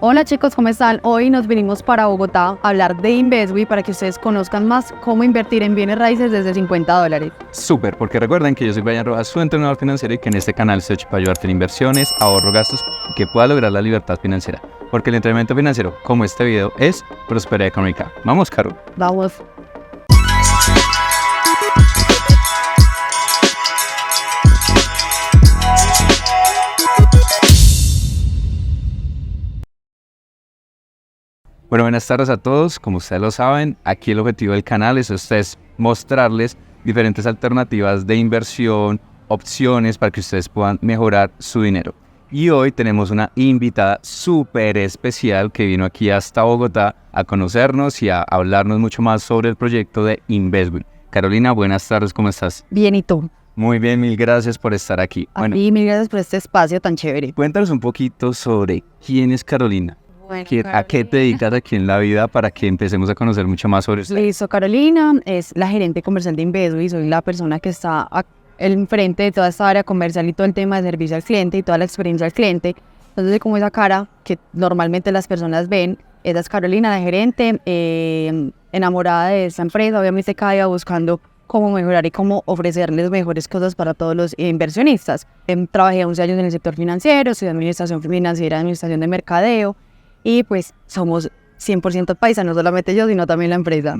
Hola chicos, ¿cómo están? Hoy nos vinimos para Bogotá a hablar de Inveswi para que ustedes conozcan más cómo invertir en bienes raíces desde $50. Súper, porque recuerden que yo soy Brian Rojas, su entrenador financiero, y que en este canal estoy hecho para ayudarte en inversiones, ahorro, gastos y que pueda lograr la libertad financiera. Porque el entrenamiento financiero, como este video, es prosperidad económica. Vamos, Caro. Vamos. Bueno, buenas tardes a todos. Como ustedes lo saben, aquí el objetivo del canal es ustedes mostrarles diferentes alternativas de inversión, opciones para que ustedes puedan mejorar su dinero. Y hoy tenemos una invitada súper especial que vino aquí hasta Bogotá a conocernos y a hablarnos mucho más sobre el proyecto de Inveswi. Carolina, buenas tardes, ¿cómo estás? Bien, ¿y tú? Muy bien, mil gracias por estar aquí. A ti, mil gracias por este espacio tan chévere. Cuéntanos un poquito sobre quién es Carolina. Bueno, ¿A qué te dedicas aquí en la vida para que empecemos a conocer mucho más sobre usted? Listo, Carolina es la gerente comercial de Inveswi, soy la persona que está enfrente de toda esta área comercial y todo el tema de servicio al cliente y toda la experiencia al cliente. Entonces, como esa cara que normalmente las personas ven, esa es Carolina, la gerente, enamorada de esta empresa, obviamente cada día buscando cómo mejorar y cómo ofrecerles mejores cosas para todos los inversionistas. Trabajé 11 años en el sector financiero, estudié administración financiera, administración de mercadeo, y pues somos 100% paisa, no solamente yo, sino también la empresa.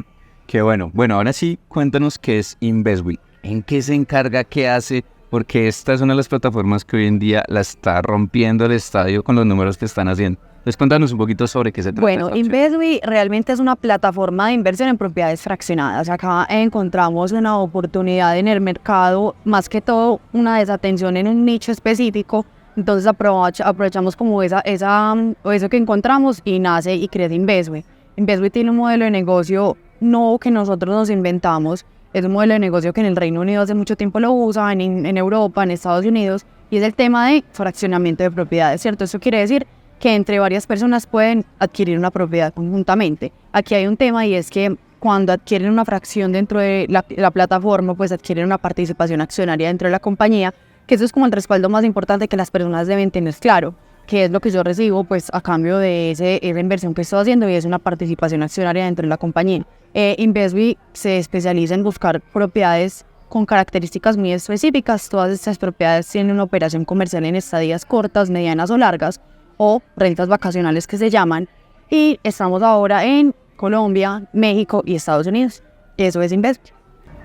Qué bueno. Bueno, ahora sí, cuéntanos qué es Inveswi. ¿En qué se encarga? ¿Qué hace? Porque esta es una de las plataformas que hoy en día la está rompiendo el estadio con los números que están haciendo. Entonces, cuéntanos un poquito sobre qué se trata. Bueno, Inveswi realmente es una plataforma de inversión en propiedades fraccionadas. Acá encontramos una oportunidad en el mercado, más que todo una desatención en un nicho específico. Entonces aprovechamos como eso que encontramos y nace y crece Inveswi. Inveswi tiene un modelo de negocio no que nosotros nos inventamos, es un modelo de negocio que en el Reino Unido hace mucho tiempo lo usan, en Europa, en Estados Unidos, y es el tema de fraccionamiento de propiedades, ¿cierto? Eso quiere decir que entre varias personas pueden adquirir una propiedad conjuntamente. Aquí hay un tema y es que cuando adquieren una fracción dentro de la plataforma, pues adquieren una participación accionaria dentro de la compañía, que eso es como el respaldo más importante que las personas deben tener claro, que es lo que yo recibo pues a cambio de esa inversión que estoy haciendo, y es una participación accionaria dentro de la compañía. Inveswi se especializa en buscar propiedades con características muy específicas. Todas estas propiedades tienen una operación comercial en estadías cortas, medianas o largas, o rentas vacacionales que se llaman, y estamos ahora en Colombia, México y Estados Unidos. Eso es Inveswi.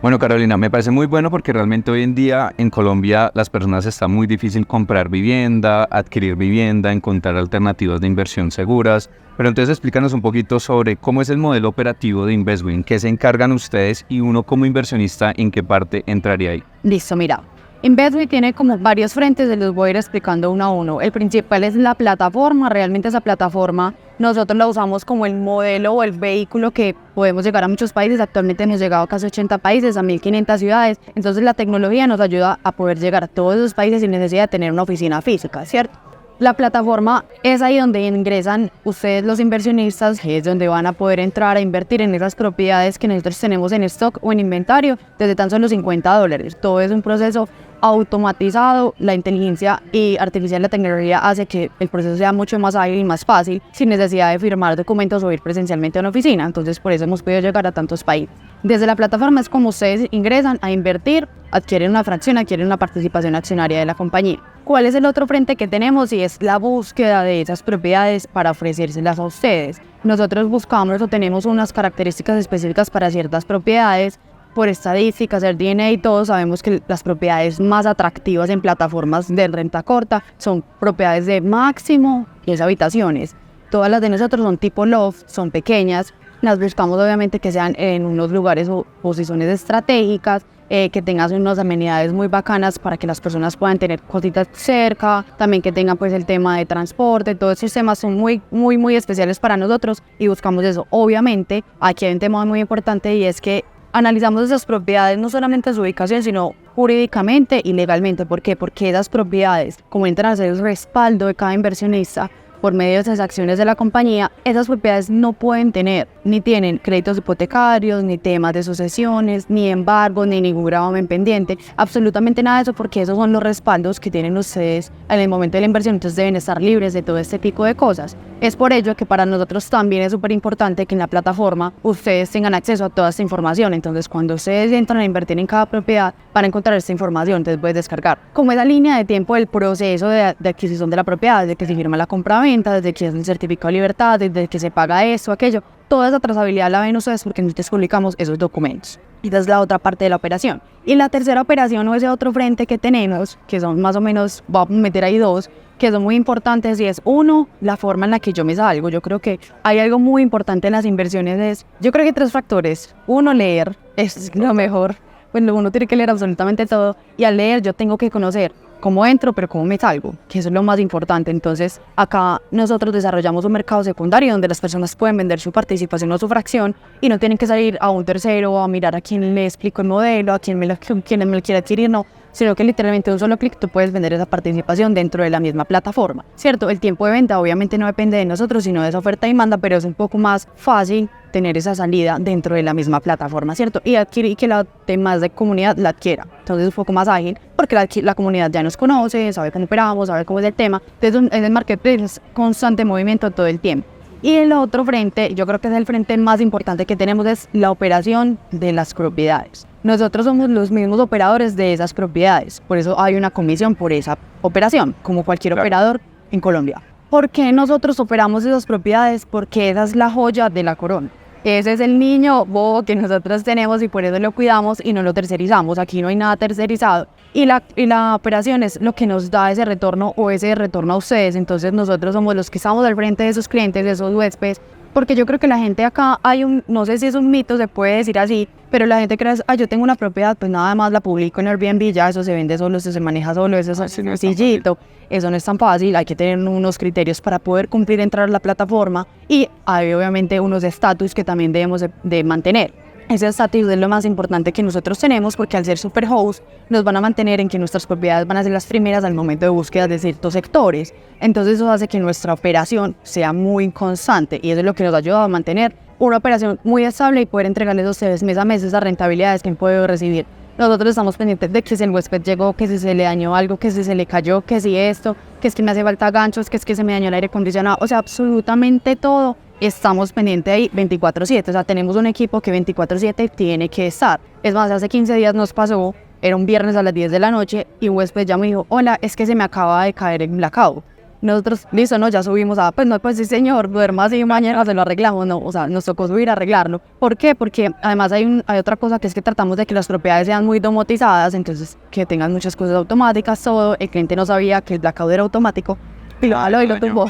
Bueno, Carolina, me parece muy bueno porque realmente hoy en día en Colombia las personas está muy difícil comprar vivienda, adquirir vivienda, encontrar alternativas de inversión seguras. Pero entonces explícanos un poquito sobre cómo es el modelo operativo de Inveswi, en qué se encargan ustedes y uno como inversionista en qué parte entraría ahí. Listo, mira. Inveswi tiene como varios frentes, se los voy a ir explicando uno a uno. El principal es la plataforma. Realmente esa plataforma nosotros la usamos como el modelo o el vehículo que podemos llegar a muchos países. Actualmente hemos llegado a casi 80 países, a 1.500 ciudades. Entonces la tecnología nos ayuda a poder llegar a todos esos países sin necesidad de tener una oficina física, ¿cierto? La plataforma es ahí donde ingresan ustedes los inversionistas, que es donde van a poder entrar a invertir en esas propiedades que nosotros tenemos en stock o en inventario desde tan solo $50. Todo es un proceso automatizado. La inteligencia artificial, la tecnología hace que el proceso sea mucho más ágil y más fácil, sin necesidad de firmar documentos o ir presencialmente a una oficina. Entonces por eso hemos podido llegar a tantos países. Desde la plataforma es como ustedes ingresan a invertir, adquieren una fracción, adquieren una participación accionaria de la compañía. ¿Cuál es el otro frente que tenemos? Y es la búsqueda de esas propiedades para ofrecérselas a ustedes. Nosotros buscamos o tenemos unas características específicas para ciertas propiedades. Por estadísticas, el DNA y todo, sabemos que las propiedades más atractivas en plataformas de renta corta son propiedades de máximo 10 habitaciones. Todas las de nosotros son tipo loft, son pequeñas. Las buscamos obviamente que sean en unos lugares o posiciones estratégicas, que tengan unas amenidades muy bacanas para que las personas puedan tener cositas cerca, también que tengan pues el tema de transporte. Todos esos temas son muy especiales para nosotros y buscamos eso. Obviamente aquí hay un tema muy importante, y es que analizamos esas propiedades no solamente en su ubicación, sino jurídicamente y legalmente. ¿Por qué? Porque esas propiedades, como entran a ser el respaldo de cada inversionista por medio de esas acciones de la compañía, esas propiedades no pueden tener, ni tienen créditos hipotecarios, ni temas de sucesiones, ni embargos, ni ningún gravamen pendiente, absolutamente nada de eso, porque esos son los respaldos que tienen ustedes en el momento de la inversión. Entonces deben estar libres de todo este tipo de cosas. Es por ello que para nosotros también es súper importante que en la plataforma ustedes tengan acceso a toda esta información. Entonces, cuando ustedes entran a invertir en cada propiedad, van a encontrar esta información, entonces pueden descargar. Como esa línea de tiempo del proceso de adquisición de la propiedad, desde que se firma la compra-venta, desde que es el certificado de libertad, desde que se paga esto, aquello, toda esa trazabilidad la ven ustedes porque nosotros publicamos esos documentos. Y esa es la otra parte de la operación. Y la tercera operación o ese otro frente que tenemos, que son más o menos, voy a meter ahí dos, que son muy importantes, y es uno, la forma en la que yo me salgo. Yo creo que hay algo muy importante en las inversiones, yo creo que hay 3 factores. Uno, leer, es lo mejor. Bueno, uno tiene que leer absolutamente todo, y al leer yo tengo que conocer cómo entro, pero cómo me salgo, que eso es lo más importante. Entonces, acá nosotros desarrollamos un mercado secundario donde las personas pueden vender su participación o su fracción y no tienen que salir a un tercero o a mirar a quién le explico el modelo, a quién me lo quiere adquirir, no, sino que literalmente un solo clic tú puedes vender esa participación dentro de la misma plataforma, ¿cierto? El tiempo de venta obviamente no depende de nosotros, sino de esa oferta y demanda, pero es un poco más fácil tener esa salida dentro de la misma plataforma, ¿cierto? Y adquirir que la demás de comunidad la adquiera. Entonces es un poco más ágil porque la comunidad ya nos conoce, sabe cómo operamos, sabe cómo es el tema. Entonces en el marketplace es constante movimiento todo el tiempo. Y el otro frente, yo creo que es el frente más importante que tenemos, es la operación de las propiedades. Nosotros somos los mismos operadores de esas propiedades, por eso hay una comisión por esa operación, como cualquier operador en Colombia. ¿Por qué nosotros operamos esas propiedades? Porque esa es la joya de la corona. Ese es el niño bobo que nosotros tenemos y por eso lo cuidamos y no lo tercerizamos. Aquí no hay nada tercerizado. Y la operación es lo que nos da ese retorno o ese retorno a ustedes. Entonces nosotros somos los que estamos al frente de esos clientes, de esos huéspedes. Porque yo creo que la gente acá no sé si es un mito, se puede decir así, pero la gente cree, yo tengo una propiedad, pues nada más la publico en Airbnb, ya eso se vende solo, eso se maneja solo, eso es sencillito, eso no es tan fácil, hay que tener unos criterios para poder cumplir, entrar a la plataforma, y hay obviamente unos estatus que también debemos de mantener. Ese estatus es lo más importante que nosotros tenemos porque al ser superhost nos van a mantener en que nuestras propiedades van a ser las primeras al momento de búsqueda de ciertos sectores. Entonces eso hace que nuestra operación sea muy constante y eso es lo que nos ayuda a mantener una operación muy estable y poder entregarles a ustedes mes a mes esas rentabilidades que han podido recibir. Nosotros estamos pendientes de que si el huésped llegó, que si se le dañó algo, que si se le cayó, que si esto, que es que me hace falta ganchos, que es que se me dañó el aire acondicionado, o sea, absolutamente todo. Estamos pendientes ahí 24/7, o sea, tenemos un equipo que 24/7 tiene que estar. Es más, hace 15 días nos pasó, era un viernes a las 10 de la noche y un huésped ya me dijo, hola, es que se me acaba de caer el blackout. Nosotros, listo, no, ya subimos pues sí señor, duerma así, mañana se lo arreglamos, no, o sea, nos tocó subir a arreglarlo. ¿Por qué? Porque además hay otra cosa que es que tratamos de que las propiedades sean muy domotizadas, entonces que tengan muchas cosas automáticas, todo, el cliente no sabía que el blackout era automático, y lo tumbó.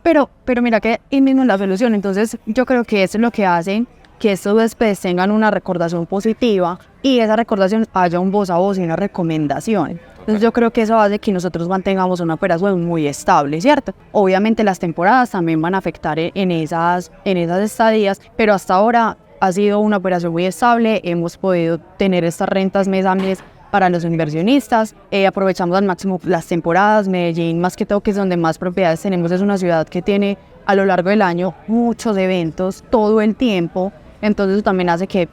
Pero mira que ahí mismo es la solución, entonces yo creo que eso es lo que hace que estos huéspedes tengan una recordación positiva y esa recordación haya un voz a voz y una recomendación. Entonces yo creo que eso hace que nosotros mantengamos una operación muy estable, ¿cierto? Obviamente las temporadas también van a afectar en esas estadías, pero hasta ahora ha sido una operación muy estable, hemos podido tener estas rentas mes a mes para los inversionistas, aprovechamos al máximo las temporadas. Medellín, más que todo, que es donde más propiedades tenemos, es una ciudad que tiene a lo largo del año muchos eventos todo el tiempo, entonces eso también hace que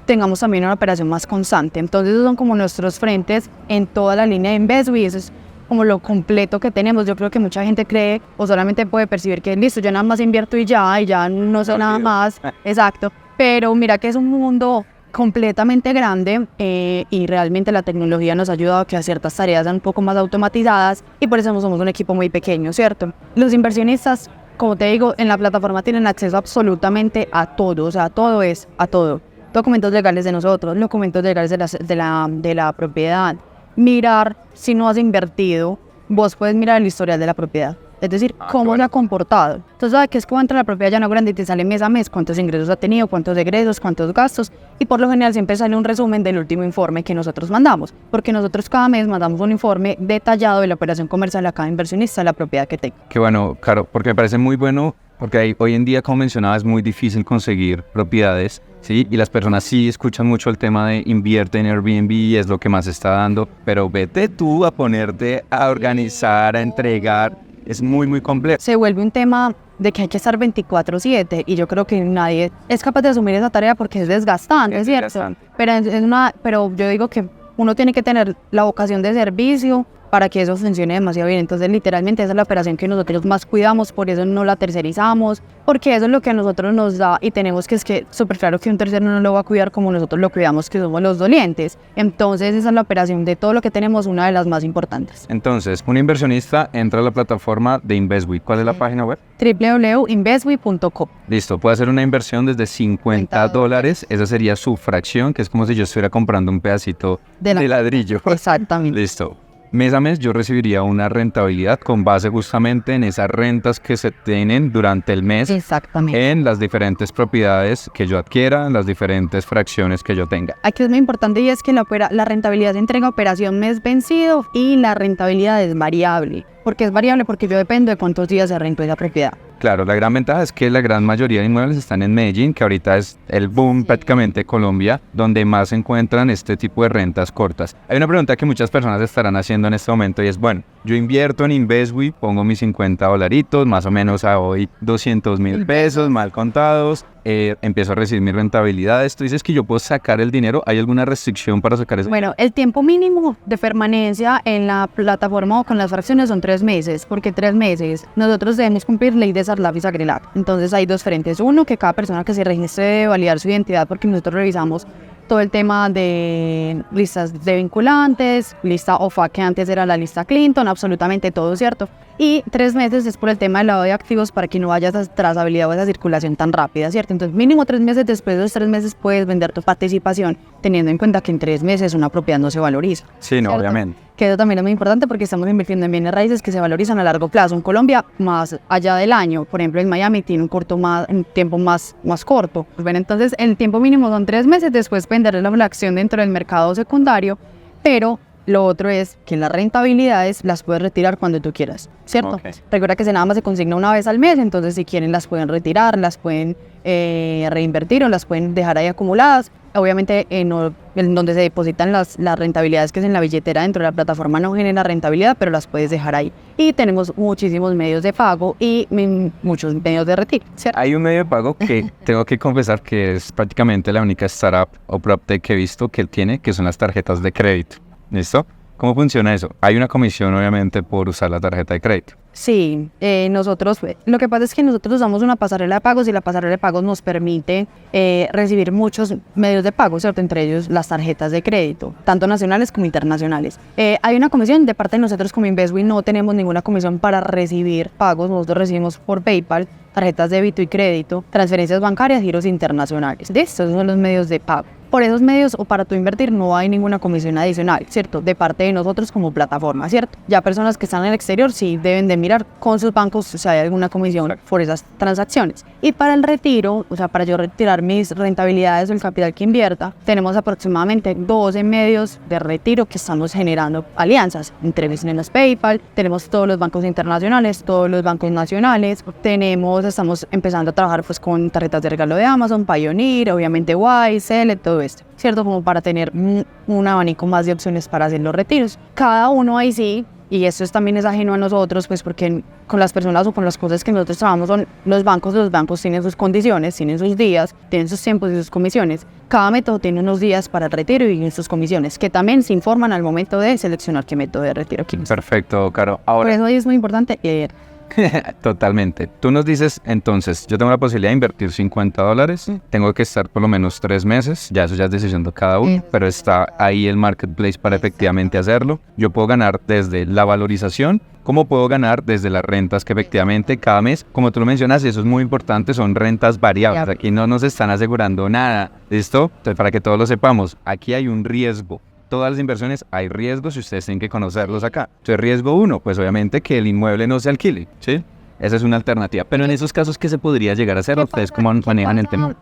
tengamos también una operación más constante. Entonces esos son como nuestros frentes en toda la línea de Investwe, eso es como lo completo que tenemos. Yo creo que mucha gente cree o solamente puede percibir que listo, yo nada más invierto y ya no sé nada más, exacto, pero mira que es un mundo completamente grande y realmente la tecnología nos ha ayudado a que ciertas tareas sean un poco más automatizadas y por eso somos un equipo muy pequeño, ¿cierto? Los inversionistas, como te digo, en la plataforma tienen acceso absolutamente a todo, o sea, todo es a todo. Documentos legales de nosotros, documentos legales de la propiedad, mirar si no has invertido, vos puedes mirar el historial de la propiedad. Es decir, cómo se ha comportado. Entonces, ¿sabes qué es que entra la propiedad Llano Grande y te sale mes a mes cuántos ingresos ha tenido, cuántos egresos, cuántos gastos? Y por lo general siempre sale un resumen del último informe que nosotros mandamos, porque nosotros cada mes mandamos un informe detallado de la operación comercial a cada inversionista de la propiedad que tenga. Qué bueno, Caro, porque me parece muy bueno, porque hoy en día, como mencionaba, es muy difícil conseguir propiedades, ¿sí? Y las personas sí escuchan mucho el tema de invierte en Airbnb, es lo que más está dando, pero vete tú a ponerte a organizar, a entregar. Es muy, muy complejo. Se vuelve un tema de que hay que estar 24/7 y yo creo que nadie es capaz de asumir esa tarea porque es desgastante, es cierto. Pero yo digo que uno tiene que tener la vocación de servicio para que eso funcione demasiado bien. Entonces, literalmente esa es la operación que nosotros más cuidamos, por eso no la tercerizamos, porque eso es lo que a nosotros nos da y tenemos que, es que súper claro que un tercero no lo va a cuidar como nosotros lo cuidamos, que somos los dolientes. Entonces, esa es la operación de todo lo que tenemos, una de las más importantes. Entonces, un inversionista entra a la plataforma de InvestWith. ¿Cuál es la página web? www.investwe.co. Listo, puede hacer una inversión desde $50. Esa sería su fracción, que es como si yo estuviera comprando un pedacito de ladrillo. Exactamente. Listo. Mes a mes yo recibiría una rentabilidad con base justamente en esas rentas que se tienen durante el mes. Exactamente. En las diferentes propiedades que yo adquiera, en las diferentes fracciones que yo tenga. Aquí es muy importante y es que la rentabilidad se entrega operación mes vencido y la rentabilidad es variable. ¿Por qué es variable? Porque yo dependo de cuántos días se rentó esa propiedad. Claro, la gran ventaja es que la gran mayoría de inmuebles están en Medellín, que ahorita es el boom prácticamente de Colombia, donde más se encuentran este tipo de rentas cortas. Hay una pregunta que muchas personas estarán haciendo en este momento y es, bueno, yo invierto en InvestWith, pongo mis $50, más o menos a hoy 200.000 pesos mal contados, empiezo a recibir mi rentabilidad. Tú dices que yo puedo sacar el dinero, ¿hay alguna restricción para sacar eso? Bueno, el tiempo mínimo de permanencia en la plataforma o con las fracciones son 3 meses, porque 3 meses nosotros debemos cumplir ley de Sarlaf y Sagrelac. Entonces hay dos frentes. Uno, que cada persona que se registre debe validar su identidad, porque nosotros revisamos todo el tema de listas de vinculantes, lista OFAC, que antes era la lista Clinton, absolutamente todo, ¿cierto? Y 3 meses es por el tema del lavado de activos, para que no haya esa trazabilidad o esa circulación tan rápida, ¿cierto? Entonces, mínimo 3 meses, después de los 3 meses puedes vender tu participación, teniendo en cuenta que en 3 meses una propiedad no se valoriza. Sí, no, ¿cierto? obviamente. Que eso también es muy importante porque estamos invirtiendo en bienes raíces que se valorizan a largo plazo. En Colombia, más allá del año. Por ejemplo, en Miami tiene un tiempo más corto. Pues bueno, entonces el tiempo mínimo son 3 meses, después vender la acción dentro del mercado secundario, pero lo otro es que las rentabilidades las puedes retirar cuando tú quieras, ¿cierto? Okay. Recuerda que nada más se consigna una vez al mes, entonces si quieren las pueden retirar, las pueden reinvertir o las pueden dejar ahí acumuladas. Obviamente en donde se depositan las rentabilidades, que es en la billetera dentro de la plataforma, no genera rentabilidad, pero las puedes dejar ahí. Y tenemos muchísimos medios de pago y muchos medios de retiro, ¿cierto? Hay un medio de pago que tengo que confesar que es prácticamente la única startup o PropTech que he visto que él tiene, que son las tarjetas de crédito. ¿Listo? ¿Cómo funciona eso? Hay una comisión, obviamente, por usar la tarjeta de crédito. Sí, nosotros, lo que pasa es que nosotros usamos una pasarela de pagos y la pasarela de pagos nos permite recibir muchos medios de pago, ¿cierto? Entre ellos las tarjetas de crédito, tanto nacionales como internacionales. Hay una comisión de parte de nosotros como InvestWith, no tenemos ninguna comisión para recibir pagos, nosotros recibimos por PayPal, tarjetas de débito y crédito, transferencias bancarias, giros internacionales. De estos son los medios de pago. Por esos medios o para tu invertir no hay ninguna comisión adicional, ¿cierto? De parte de nosotros como plataforma, ¿cierto? Ya personas que están en el exterior sí deben de mirar con sus bancos si hay alguna comisión por esas transacciones. Y para el retiro, o sea, para yo retirar mis rentabilidades o el capital que invierta, tenemos aproximadamente 12 medios de retiro que estamos generando alianzas. Tenemos PayPal, tenemos todos los bancos internacionales, todos los bancos nacionales, estamos empezando a trabajar pues con tarjetas de regalo de Amazon, Payoneer, obviamente Wise, Select, todo esto, ¿cierto? Como para tener un abanico más de opciones para hacer los retiros. Cada uno ahí sí, y esto también es ajeno a nosotros, pues porque con las personas o con las cosas que nosotros trabajamos son los bancos tienen sus condiciones, tienen sus días, tienen sus tiempos y sus comisiones. Cada método tiene unos días para el retiro y sus comisiones, que también se informan al momento de seleccionar qué método de retiro quieres. Perfecto, Caro. Ahora, por eso es muy importante leer. Totalmente. Tú nos dices, entonces, yo tengo la posibilidad de invertir $50, tengo que estar por lo menos 3 meses, ya eso ya es decisión de cada uno, pero está ahí el marketplace para efectivamente hacerlo. Yo puedo ganar desde la valorización, como puedo ganar desde las rentas que efectivamente cada mes, como tú lo mencionas, eso es muy importante, son rentas variables. Aquí no nos están asegurando nada, ¿listo? Entonces, para que todos lo sepamos, aquí hay un riesgo. Todas las inversiones hay riesgos y ustedes tienen que conocerlos acá. Entonces, riesgo 1, pues obviamente que el inmueble no se alquile, ¿sí? Esa es una alternativa. Pero en esos casos, ¿qué se podría llegar a hacer? ¿Ustedes cómo manejan el tema?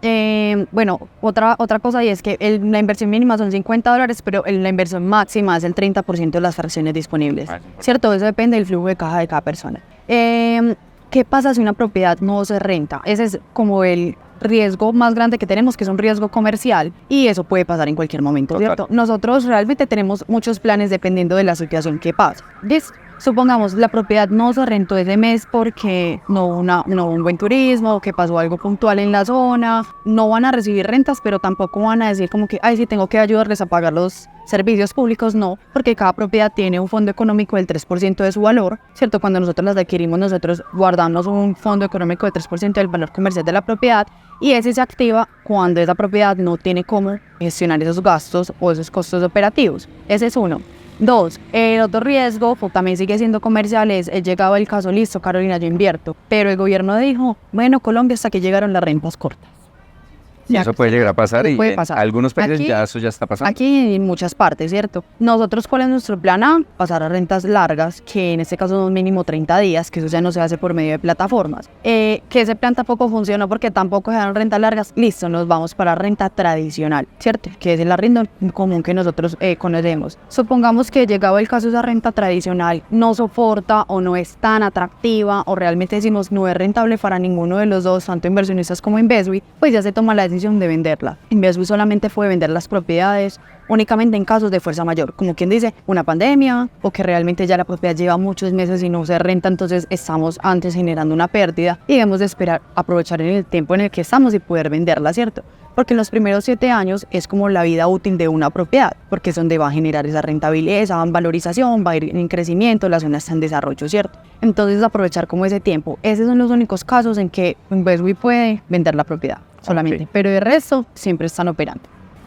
Bueno, otra cosa y es que la inversión mínima son $50, pero la inversión máxima es el 30% de las fracciones disponibles, ¿cierto? Eso depende del flujo de caja de cada persona. ¿Qué pasa si una propiedad no se renta? Ese es como el riesgo más grande que tenemos, que es un riesgo comercial, y eso puede pasar en cualquier momento, ¿cierto? Nosotros realmente tenemos muchos planes dependiendo de la situación que pase. supongamos la propiedad no se rentó ese mes porque no hubo un buen turismo o que pasó algo puntual en la zona, no van a recibir rentas, pero tampoco van a decir como que, ay, sí, tengo que ayudarles a pagar los servicios públicos, no, porque cada propiedad tiene un fondo económico del 3% de su valor, ¿cierto? Cuando nosotros las adquirimos, nosotros guardamos un fondo económico del 3% del valor comercial de la propiedad y ese se activa cuando esa propiedad no tiene cómo gestionar esos gastos o esos costos operativos. Ese es uno. Dos, el otro riesgo, también sigue siendo comercial, es el llegado del caso, listo, Carolina, yo invierto, pero el gobierno dijo, bueno, Colombia, hasta que llegaron las rentas cortas. Y eso puede llegar a pasar y en algunos países aquí, ya eso ya está pasando. Aquí en muchas partes, ¿cierto? Nosotros, ¿cuál es nuestro plan A? Pasar a rentas largas, que en este caso son mínimo 30 días, que eso ya no se hace por medio de plataformas. Que ese plan tampoco funcionó porque tampoco dejaron rentas largas. Listo, nos vamos para renta tradicional, ¿cierto? Que es el arriendo común que nosotros conocemos. Supongamos que llegado el caso esa renta tradicional no soporta o no es tan atractiva o realmente decimos no es rentable para ninguno de los dos, tanto inversionistas como Inveswi, pues ya se toma la decisión de venderla. Inveswi solamente puede vender las propiedades únicamente en casos de fuerza mayor, como quien dice, una pandemia o que realmente ya la propiedad lleva muchos meses y no se renta, entonces estamos antes generando una pérdida y debemos de esperar, aprovechar en el tiempo en el que estamos y poder venderla, ¿cierto? Porque en los primeros 7 años es como la vida útil de una propiedad, porque es donde va a generar esa rentabilidad, esa valorización, va a ir en crecimiento, la zona está en desarrollo, ¿cierto? Entonces aprovechar como ese tiempo. Esos son los únicos casos en que Inveswi puede vender la propiedad solamente, pero de resto siempre están operando.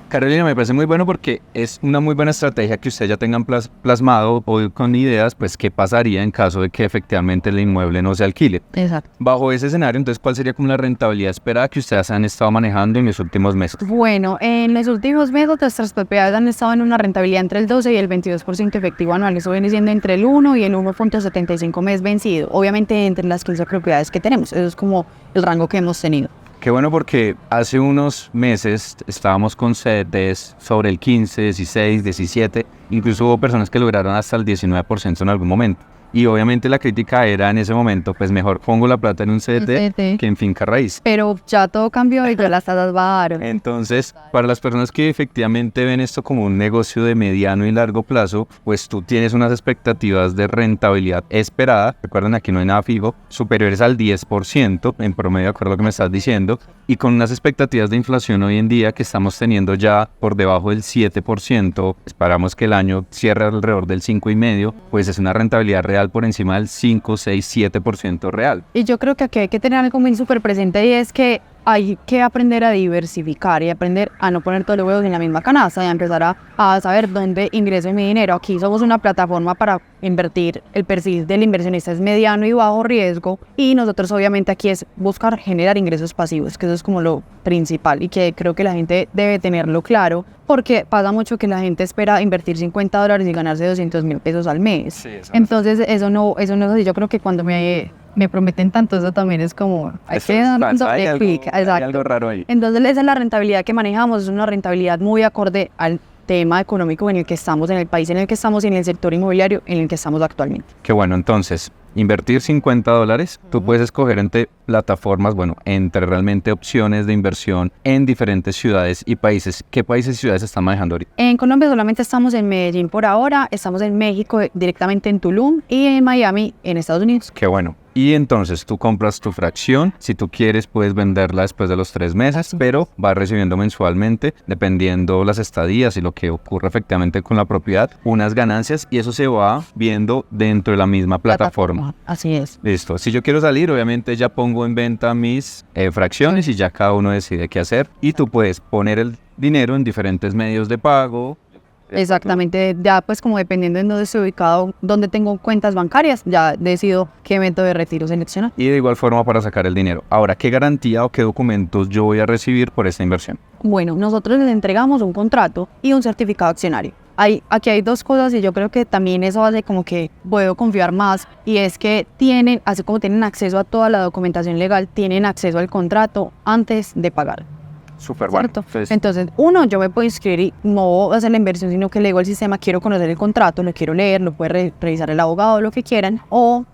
Carolina, me parece muy bueno porque es una muy buena estrategia que ustedes ya tengan plasmado o con ideas, pues qué pasaría en caso de que efectivamente el inmueble no se alquile. Exacto. Bajo ese escenario, entonces, ¿cuál sería como la rentabilidad esperada que ustedes han estado manejando en los últimos meses? Bueno, en los últimos meses nuestras propiedades han estado en una rentabilidad entre el 12 y el 22% efectivo anual. Eso viene siendo entre el 1 y el 1.75 mes vencido. Obviamente entre las 15 propiedades que tenemos. Eso es como el rango que hemos tenido. Qué bueno porque hace unos meses estábamos con CDTs sobre el 15, 16, 17, incluso hubo personas que lograron hasta el 19% en algún momento. Y obviamente la crítica era en ese momento, pues mejor pongo la plata en un CDT que en finca raíz. Pero ya todo cambió y ya las tasas bajaron. Entonces, para las personas que efectivamente ven esto como un negocio de mediano y largo plazo, pues tú tienes unas expectativas de rentabilidad esperada, recuerden aquí no hay nada fijo, superiores al 10% en promedio, de acuerdo a lo que me estás diciendo, y con unas expectativas de inflación hoy en día que estamos teniendo ya por debajo del 7%, esperamos que el año cierre alrededor del 5,5%, pues es una rentabilidad real por encima del 5, 6, 7% real. Y yo creo que aquí hay que tener algo muy súper presente y es que hay que aprender a diversificar y aprender a no poner todos los huevos en la misma canasta y a empezar a saber dónde ingreso mi dinero. Aquí somos una plataforma para invertir, el perfil del inversionista es mediano y bajo riesgo y nosotros obviamente aquí es buscar generar ingresos pasivos, que eso es como lo principal y que creo que la gente debe tenerlo claro porque pasa mucho que la gente espera invertir $50 y ganarse 200,000 pesos al mes. Sí, entonces eso no es así. Yo creo que cuando me prometen tanto, eso también es como hay que dar un doble clic. Hay algo raro ahí. Entonces esa es la rentabilidad que manejamos, es una rentabilidad muy acorde al tema económico en el que estamos, en el país en el que estamos y en el sector inmobiliario en el que estamos actualmente. Qué bueno, entonces, invertir $50, tú puedes escoger entre plataformas, entre realmente opciones de inversión en diferentes ciudades y países. ¿Qué países y ciudades están manejando ahorita? En Colombia solamente estamos en Medellín por ahora, estamos en México directamente en Tulum y en Miami en Estados Unidos. Qué bueno. Y entonces tú compras tu fracción, si tú quieres puedes venderla después de los 3 meses, pero vas recibiendo mensualmente, dependiendo las estadías y lo que ocurre efectivamente con la propiedad, unas ganancias y eso se va viendo dentro de la misma plataforma. Así es. Listo, si yo quiero salir, obviamente ya pongo en venta mis fracciones y ya cada uno decide qué hacer y tú puedes poner el dinero en diferentes medios de pago. Exactamente, ya pues como dependiendo de dónde estoy ubicado, dónde tengo cuentas bancarias, ya decido qué método de retiro seleccionar. Y de igual forma para sacar el dinero. Ahora, ¿qué garantía o qué documentos yo voy a recibir por esta inversión? Bueno, nosotros les entregamos un contrato y un certificado accionario. Aquí hay 2 cosas y yo creo que también eso hace como que puedo confiar más y es que tienen, así como tienen acceso a toda la documentación legal, tienen acceso al contrato antes de pagar. Súper bueno. Entonces, yo me puedo inscribir y no hacer la inversión, sino que le digo al sistema, quiero conocer el contrato, lo quiero leer, lo puede revisar el abogado, lo que quieran. O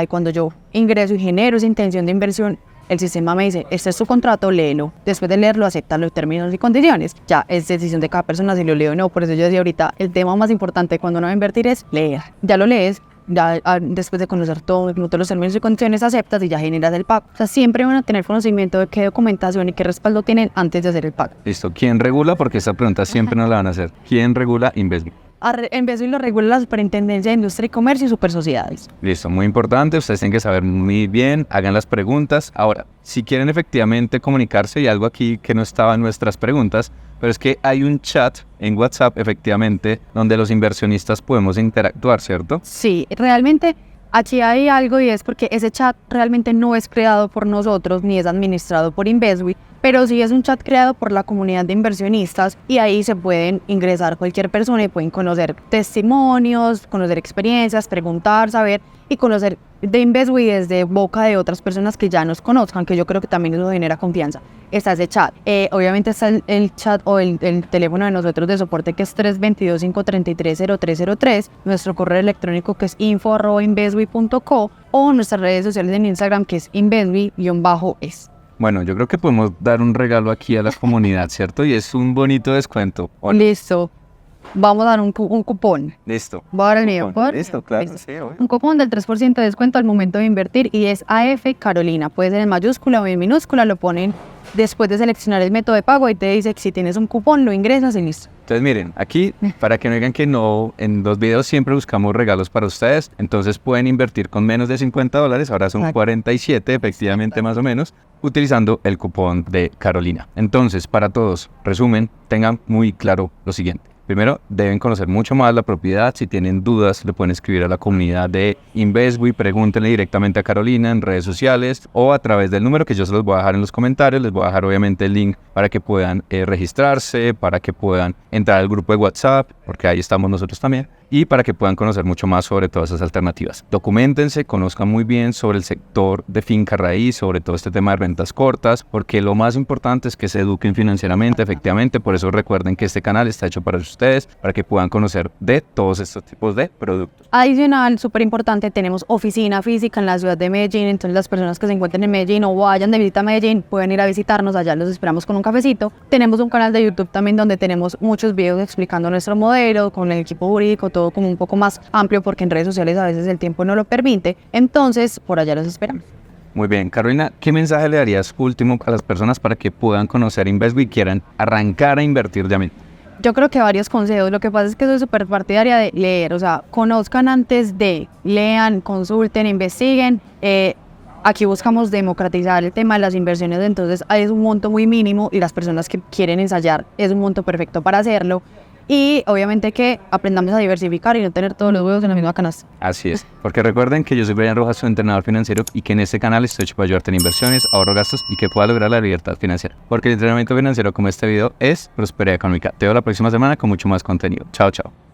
cuando yo ingreso y genero esa intención de inversión, el sistema me dice, este es tu contrato, léelo. Después de leerlo, acepta los términos y condiciones. Ya es decisión de cada persona si lo leo o no. Por eso yo decía ahorita, el tema más importante cuando uno va a invertir es leer. Ya lo lees, ya después de conocer todo, todos los términos y condiciones, aceptas y ya generas el pago. O sea, siempre van a tener conocimiento de qué documentación y qué respaldo tienen antes de hacer el pago. Listo. ¿Quién regula? Porque esa pregunta siempre nos la van a hacer. ¿Quién regula Invesbi? En vez de lo regula la Superintendencia de Industria y Comercio y Supersociedades. Listo, muy importante, ustedes tienen que saber muy bien, hagan las preguntas. Ahora, si quieren efectivamente comunicarse, hay algo aquí que no estaba en nuestras preguntas, pero es que hay un chat en WhatsApp, efectivamente, donde los inversionistas podemos interactuar, ¿cierto? Sí, realmente aquí hay algo y es porque ese chat realmente no es creado por nosotros ni es administrado por Inveswi, pero sí es un chat creado por la comunidad de inversionistas y ahí se pueden ingresar cualquier persona y pueden conocer testimonios, conocer experiencias, preguntar, saber y conocer de Inveswi desde boca de otras personas que ya nos conozcan, que yo creo que también eso genera confianza. Está ese chat. Obviamente está el chat o el teléfono de nosotros de soporte que es 322-533-0303, nuestro correo electrónico que es info@inveswi.co o nuestras redes sociales en Instagram que es inveswi_es. Bueno, yo creo que podemos dar un regalo aquí a la comunidad, ¿cierto? Y es un bonito descuento. Listo. Vamos a dar un cupón. Listo. Voy a dar el mío. Listo, claro. Listo. Sí, obvio. Un cupón del 3% de descuento al momento de invertir y es AF Carolina. Puede ser en mayúscula o en minúscula, lo ponen después de seleccionar el método de pago y te dice que si tienes un cupón lo ingresas y listo. Entonces miren, aquí para que no digan que no, en los videos siempre buscamos regalos para ustedes, entonces pueden invertir con menos de $50, ahora son Exacto. 47 efectivamente más o menos, utilizando el cupón de Carolina. Entonces, para todos, resumen, tengan muy claro lo siguiente. Primero, deben conocer mucho más la propiedad. Si tienen dudas, le pueden escribir a la comunidad de Inveswi, pregúntenle directamente a Carolina en redes sociales o a través del número que yo se los voy a dejar en los comentarios. Les voy a dejar obviamente el link para que puedan registrarse, para que puedan entrar al grupo de WhatsApp, porque ahí estamos nosotros también, y para que puedan conocer mucho más sobre todas esas alternativas. Documéntense, conozcan muy bien sobre el sector de finca raíz, sobre todo este tema de rentas cortas, porque lo más importante es que se eduquen financieramente, efectivamente. Por eso recuerden que este canal está hecho para ustedes, para que puedan conocer de todos estos tipos de productos. Adicional, súper importante, tenemos oficina física en la ciudad de Medellín, entonces las personas que se encuentren en Medellín o vayan de visita a Medellín pueden ir a visitarnos, allá los esperamos con un cafecito. Tenemos un canal de YouTube también donde tenemos muchos videos explicando nuestro modelo, con el equipo jurídico, todo como un poco más amplio porque en redes sociales a veces el tiempo no lo permite, entonces por allá los esperamos. Muy bien, Carolina, ¿qué mensaje le darías último a las personas para que puedan conocer Inveswi y quieran arrancar a invertir ya mismo? Yo creo que varios consejos, lo que pasa es que soy súper partidaria de leer, o sea, conozcan antes de, lean, consulten, investiguen. Aquí buscamos democratizar el tema de las inversiones, entonces es un monto muy mínimo y las personas que quieren ensayar es un monto perfecto para hacerlo. Y obviamente que aprendamos a diversificar y no tener todos los huevos en la misma canasta. Así es, porque recuerden que yo soy Brian Rojas, su entrenador financiero, y que en este canal estoy hecho para ayudarte en inversiones, ahorro gastos y que pueda lograr la libertad financiera. Porque el entrenamiento financiero como este video es prosperidad económica. Te veo la próxima semana con mucho más contenido. Chao, chao.